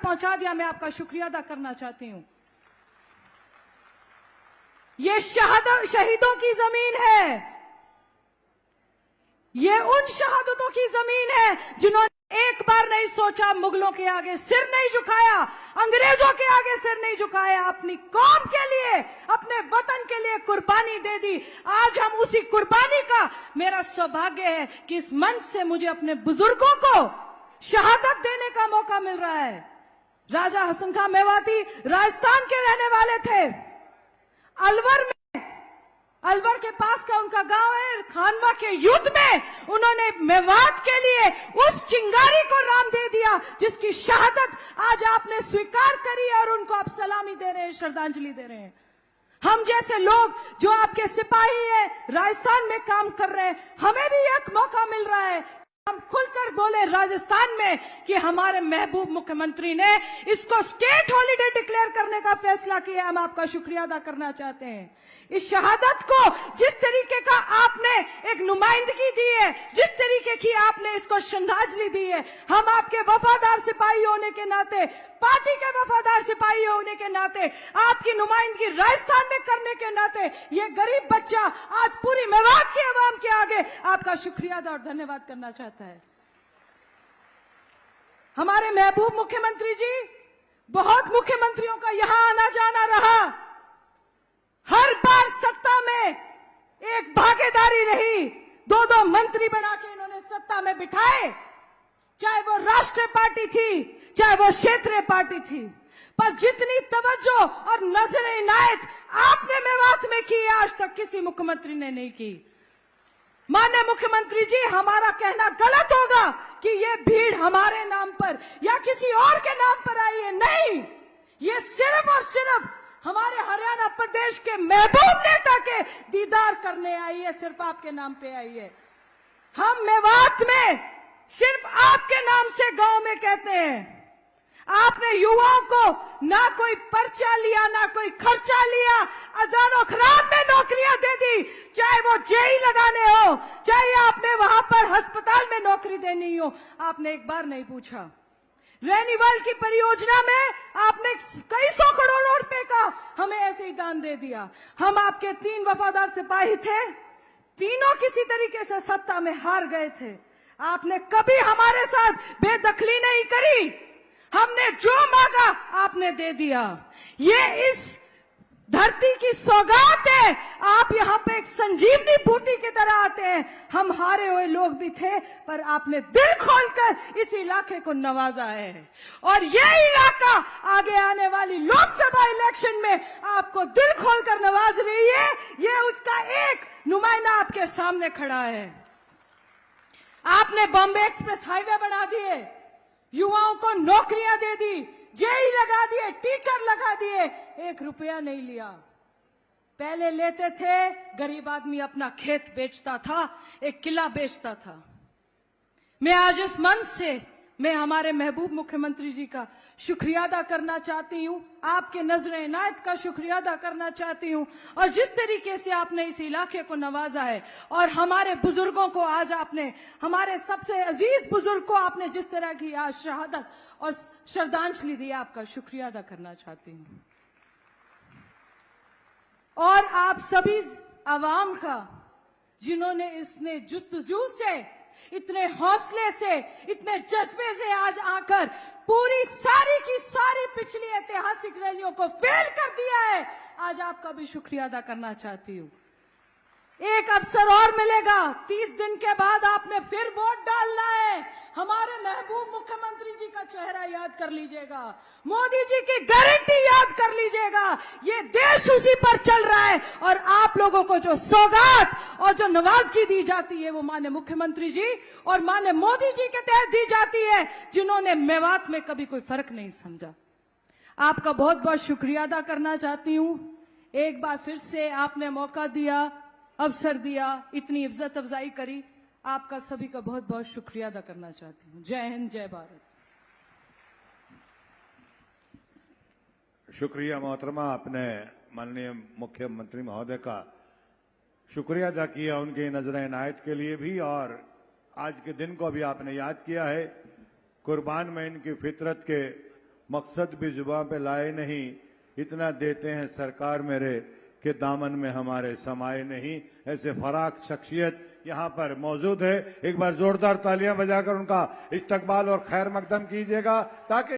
पहुंचा दिया, मैं आपका शुक्रिया अदा करना चाहती हूं। ये शहीदों की जमीन है, ये उन शहादतों की जमीन है जिन्होंने एक बार नहीं सोचा, मुगलों के आगे सिर नहीं झुकाया, अंग्रेजों के आगे सिर नहीं झुकाया, अपनी कौम के लिए, अपने वतन के लिए कुर्बानी दे दी। आज हम उसी कुर्बानी का, मेरा सौभाग्य है कि इस मंच से मुझे अपने बुजुर्गों को शहादत देने का मौका मिल रहा है। राजा हसन खां मेवाती राजस्थान के रहने वाले थे। अलवर के पास का उनका गांव है। खानवा के युद्ध में उन्होंने मेवात के लिए उस चिंगारी को राम दे दिया जिसकी शहादत आज आपने स्वीकार करी है और उनको आप सलामी दे रहे हैं, श्रद्धांजलि दे रहे हैं। हम जैसे लोग जो आपके सिपाही हैं, राजस्थान में काम कर रहे हैं, हमें भी एक मौका मिल रहा है, हम खुलकर बोले राजस्थान में कि हमारे महबूब मुख्यमंत्री ने इसको स्टेट हॉलिडे डिक्लेयर करने का फैसला किया। हम आपका शुक्रिया अदा करना चाहते हैं। इस शहादत को जिस तरीके का आपने एक नुमाइंदगी दी है, जिस तरीके की आपने इसको श्रद्धांजलि दी है, हम आपके वफादार सिपाही होने के नाते, पार्टी के वफादार सिपाही होने के नाते, आपकी नुमाइंदगी राजस्थान में करने के नाते, ये गरीब बच्चा आज पूरी मेवात की आवाम के आगे आपका शुक्रिया अदा और धन्यवाद करना चाहता है। हमारे महबूब मुख्यमंत्री जी, बहुत मुख्यमंत्रियों का यहां आना जाना रहा, हर बार सत्ता में एक भागीदारी रही, दो दो मंत्री बना के इन्होंने सत्ता में बिठाए, चाहे वो राष्ट्रीय पार्टी थी, चाहे वो क्षेत्रीय पार्टी थी, पर जितनी तवज्जो और नजर इनायत आपने मेवात में की, आज तक किसी मुख्यमंत्री ने नहीं की। माननीय मुख्यमंत्री जी, हमारा कहना गलत होगा कि ये भीड़ हमारे नाम पर या किसी और के नाम पर आई है, नहीं, ये सिर्फ और सिर्फ हमारे हरियाणा प्रदेश के महबूब नेता के दीदार करने आई है, सिर्फ आपके नाम पे आई है। हम मेवात में सिर्फ आपके नाम से गांव में कहते हैं, आपने युवाओं को ना कोई पर्चा लिया, ना कोई खर्चा लिया, हजारों खराब में नौकरियां दे दी, चाहे वो जेई लगाने हो, चाहे आपने वहां पर अस्पताल में नौकरी देनी हो, आपने एक बार नहीं पूछा। रेनीवाल की परियोजना में आपने कई सौ करोड़ रुपए का हमें ऐसे ही दान दे दिया। हम आपके 3 वफादार सिपाही थे, तीनों किसी तरीके से सत्ता में हार गए थे। आपने कभी हमारे साथ बेदखली नहीं करी, हमने जो मांगा आपने दे दिया। ये इस धरती की सौगात है। आप यहाँ पे एक संजीवनी बूटी की तरह आते हैं। हम हारे हुए लोग भी थे, पर आपने दिल खोलकर इस इलाके को नवाजा है, और ये इलाका आगे आने वाली लोकसभा इलेक्शन में आपको दिल खोलकर नवाज रही है। ये उसका एक नुमाइंदा आपके सामने खड़ा है। आपने बॉम्बे एक्सप्रेस हाईवे बना दिए, युवाओं को नौकरियां दे दी, जेई लगा दिए, टीचर लगा दिए, 1 रुपया नहीं लिया। पहले लेते थे, गरीब आदमी अपना खेत बेचता था, एक किला बेचता था। मैं आज इस मंच से मैं हमारे महबूब मुख्यमंत्री जी का शुक्रिया अदा करना चाहती हूं, आपके नजर इनायत का शुक्रिया अदा करना चाहती हूं, और जिस तरीके से आपने इस इलाके को नवाजा है, और हमारे बुजुर्गों को आज आपने, हमारे सबसे अजीज बुजुर्ग को आपने जिस तरह की आज शहादत और श्रद्धांजलि दी, आपका शुक्रिया अदा करना चाहती हूं। और आप सभी आवाम का, जिन्होंने इसने जुस्तजू से, इतने हौसले से, इतने जज्बे से आज आकर पूरी सारी की सारी पिछली ऐतिहासिक रैलियों को फेल कर दिया है, आज आपका भी शुक्रिया अदा करना चाहती हूँ। एक अवसर और मिलेगा, 30 दिन के बाद आपने फिर वोट डालना है। हमारे महबूब मुख्यमंत्री जी का चेहरा याद कर लीजिएगा, मोदी जी की गारंटी याद कर लीजिएगा। ये देश उसी पर चल रहा है, और आप लोगों को जो सौगात और जो नवाजगी दी जाती है, वो माननीय मुख्यमंत्री जी और माननीय मोदी जी के तहत दी जाती है, जिन्होंने मेवात में कभी कोई फर्क नहीं समझा। आपका बहुत बहुत शुक्रिया अदा करना चाहती हूँ। एक बार फिर से आपने मौका दिया, अवसर दिया, इतनी इज्जत अफजाई करी, आपका सभी का बहुत बहुत शुक्रिया अदा करना चाहती हूँ। जय हिंद, जय भारत। शुक्रिया मोहतरमा, आपने माननीय मुख्यमंत्री महोदय का शुक्रिया अदा किया, उनकी नजर इनायत के लिए भी, और आज के दिन को भी आपने याद किया है। कुर्बान में इनकी फितरत के मकसद भी जुबान पे लाए नहीं, इतना देते हैं सरकार मेरे कि दामन में हमारे समाये नहीं। ऐसे फराक शख्सियत यहाँ पर मौजूद है। एक बार जोरदार तालियां बजाकर उनका इस्तकबाल और खैर मकदम कीजिएगा ताकि